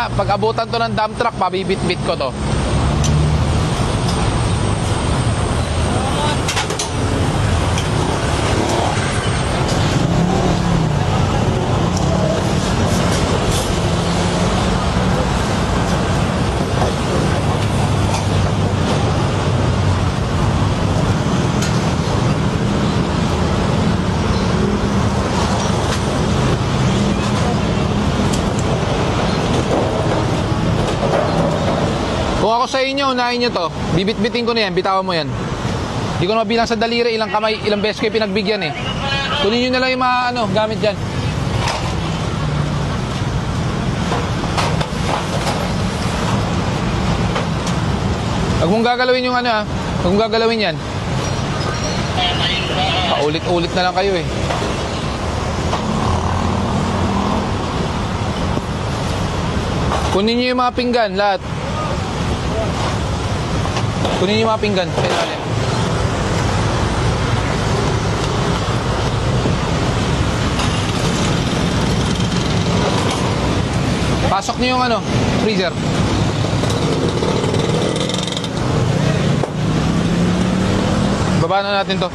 mamaya, pag abutan to ng dump truck, pabibit-bit ko to. Kung ako sa inyo, unahin nyo to. Bibit-bitin ko na yan, bitawan mo yan. Hindi ko na mabilang sa daliri, ilang kamay, ilang beses ko yung pinagbigyan eh. Kunin nyo na lang yung mga gamit dyan. Huwag mong gagalawin yung huwag mong gagalawin yan. Paulit-ulit na lang kayo eh. Kunin nyo yung mga pinggan, lahat. Kunin yung mga pinggan. Pasok niyo yung freezer. Baba na natin to.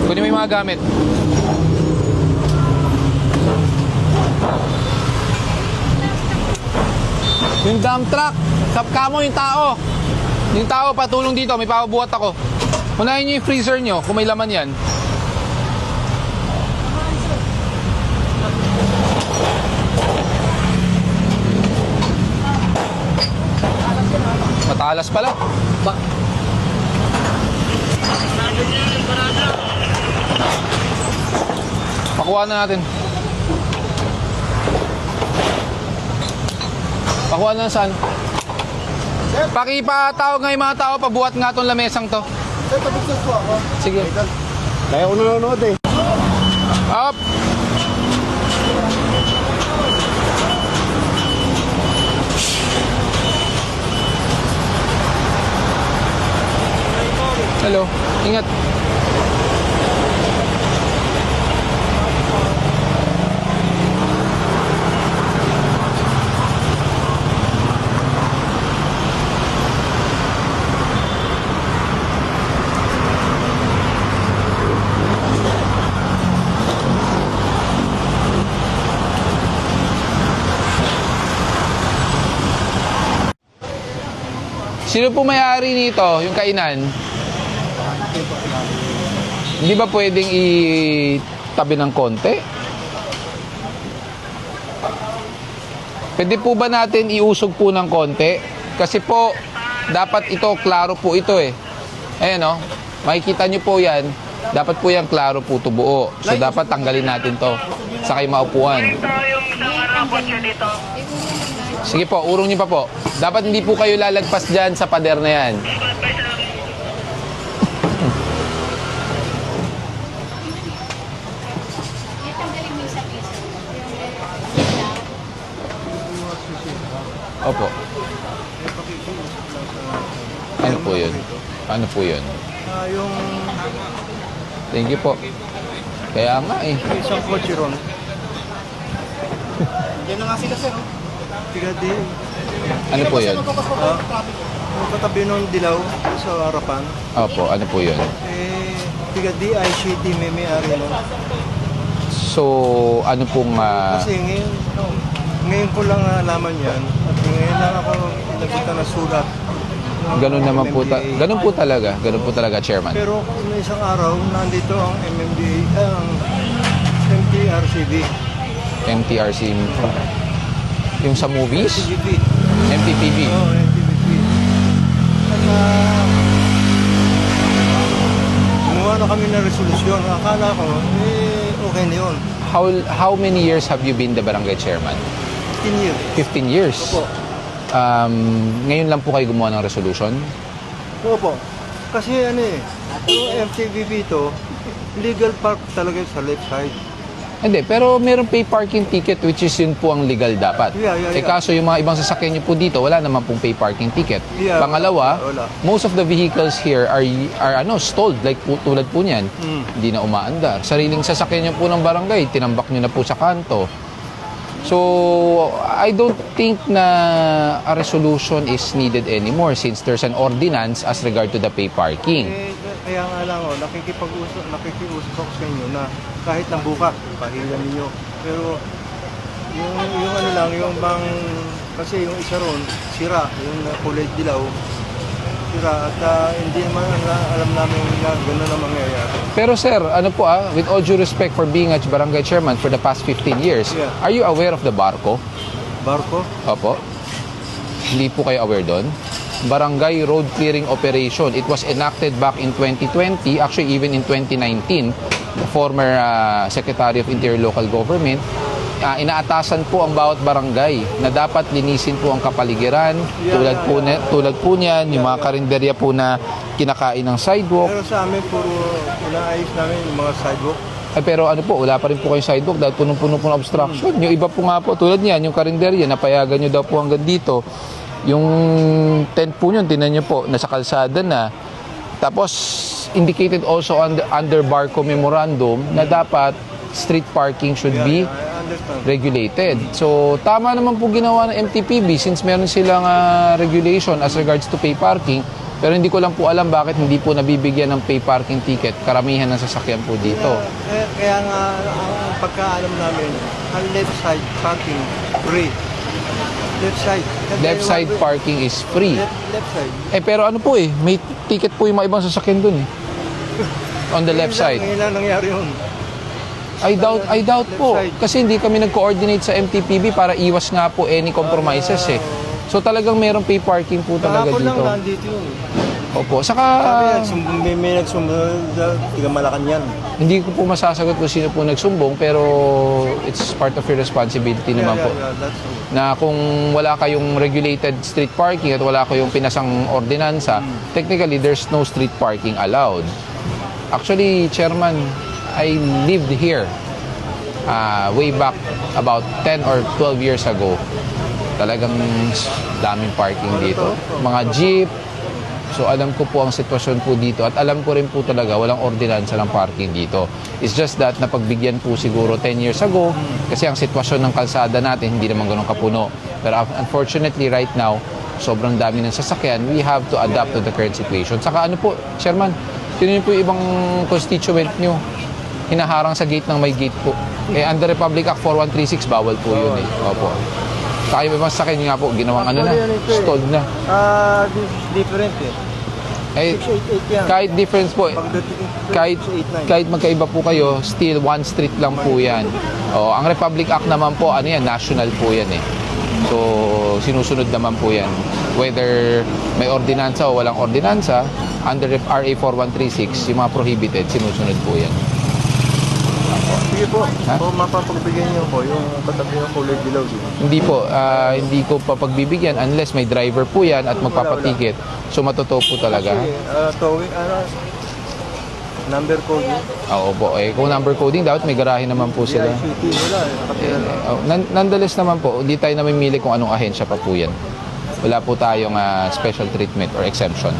Kunin mo yung mga gamit. Yung dump truck, sapka mo yung tao. Yung tao patulong dito, may papabuhat ako. Unahin nyo yung freezer nyo kung may laman yan. Matalas pala. Pakuha na natin. Pakuha na saan? Pakipatawag nga yung mga tao, pabuhat nga itong lamesang to. Sige. Kaya ko nanonood eh. Up! Hello, ingat. Sino po may-ari nito, yung kainan? Hindi ba pwedeng itabi ng konti? Pwede po ba natin iusog po ng konti? Kasi po, dapat ito, klaro po ito eh. Ayan o, makikita nyo po yan. Dapat po yan klaro po ito buo. So dapat tanggalin natin to sa kayo maupuan. Sige po, urong nyo pa po. Dapat hindi po kayo lalagpas dyan sa pader na yan. Opo. Ano po yun? Ano po yun? Yung Thank you po. Kaya nga eh. isang kotse ron. Yan na nga sila sir. Tiga di. Ano po yun? Yung katabi ng dilaw sa harapan. Opo, ano po yun? Tiga di ICT may-ari nun. So, ano pong... Kasi ngayon ko lang nalaman yan. At ngayon lang ako nakita na sulat. Ganun naman po, ganun po talaga. Ganun po talaga, Chairman. Pero may isang araw, nandito ang MMDA, ang MTRCB. MTRC. Yung sa movies? MTPP. MTPP. Oo, MTPP. At gumawa na kami ng resolusyon. Akala ko, okay na yun. How many years have you been the barangay chairman? 15 years. 15 years? Opo. Ngayon lang po kayo gumawa ng resolution? Opo. Kasi yung MTPP to, legal park talaga sa left side. Hindi, pero meron pay parking ticket which is yun po ang legal dapat. Yeah. Kaso yung mga ibang sasakyan nyo po dito, wala naman pong pay parking ticket. Yeah, Pangalawa, wala. most of the vehicles here are stalled like tulad po niyan. Hindi na umaandar. Sariling sasakyan nyo po ng barangay, tinambak nyo na po sa kanto. So, I don't think na a resolution is needed anymore since there's an ordinance as regard to the pay parking. Kaya nga lang, nakikiusap ako sa inyo na kahit na bukas, pahilan ninyo. Pero yung ano lang, yung bang, kasi yung isa ron, sira, yung kulay dilaw, sira, at hindi naman alam namin na gano'n na mangyayari. Pero sir, ano po with all due respect for being a barangay chairman for the past 15 years, Yeah. are you aware of the barko? Barko? Opo. Hindi po kayo aware doon? Barangay Road Clearing Operation. It was enacted back in 2020, actually even in 2019. The former Secretary of Interior Local Government, inaatasan po ang bawat barangay na dapat linisin po ang kapaligiran. Tulad po niyan, yung mga karinderya po na kinakain ng sidewalk. Pero sa amin, puro inaayos namin yung mga sidewalk. Pero ano po, wala pa rin po kayong sidewalk dahil punong-puno po ng obstruction. Yung iba po nga po, tulad niyan, yung karinderya, napayagan nyo daw po hanggang dito. Yung tent po nyo, tinan nyo po, nasa kalsada na. Tapos, indicated also under Barco Memorandum na dapat street parking should be I understand. regulated. So, tama naman po ginawa ng MTPB since meron silang regulation as regards to pay parking. Pero hindi ko lang po alam bakit hindi po nabibigyan ng pay parking ticket karamihan ng sasakyan po dito. Kaya nga, ang pagkaalam namin, ang left side parking, free. Left side. Left side parking is free. Left side. Pero ano po may ticket po yung mga ibang sasakyan dun on the left side. Ngayon lang nangyari yun. I doubt po. Left side. Kasi hindi kami nag-coordinate sa MTPB para iwas nga po any compromises So talagang merong pay parking po talaga Kahapon lang dito. nandito yun. Opo. Saka May nagsumbong tiga Malacanang. hindi ko po masasagot kung sino po nagsumbong pero it's part of your responsibility naman po. That's true. Na kung wala kayong regulated street parking at wala kayong pinasang ordinansa, technically there's no street parking allowed. Actually, Chairman, I lived here way back about 10 or 12 years ago. Talagang daming parking dito. Mga jeep. So alam ko po ang sitwasyon po dito at alam ko rin po talaga walang ordinansa ng parking dito. It's just that napagbigyan po siguro 10 years ago kasi ang sitwasyon ng kalsada natin hindi naman ganun kapuno. Pero unfortunately right now, sobrang dami ng sasakyan. We have to adapt to the current situation. Saka ano po, Chairman, tinan niyo po yung ibang constituent nyo. Hinaharang sa gate ng may gate po. Under Republic Act 4136, bawal po yun Opo. Saka yung ibang sasakyan nga po, ginawang ano na, stalled na. Different 688 yan. Kahit difference po, kahit 689. magkaiba po kayo, still one street lang po yan. Ang Republic Act naman po, ano yan, national po yan So, sinusunod naman po yan. Whether may ordinansa o walang ordinansa, under RA 4136, yung mga prohibited, sinusunod po yan. Sige po, kung mapapagbigyan niyo po yung katabi ng kulay dilaw dito. Hindi po, hindi ko pa pagbibigyan unless may driver po yan at magpapatikit. So, matotoo po talaga. Kasi, towing, number code niyo. Oo po. Kung number coding, dapat may garahe naman po sila. DICT, wala. Nakatira lang. Nonetheless naman po, hindi tayo namimili kung anong ahensya pa po yan. Wala po tayong special treatment or exemption.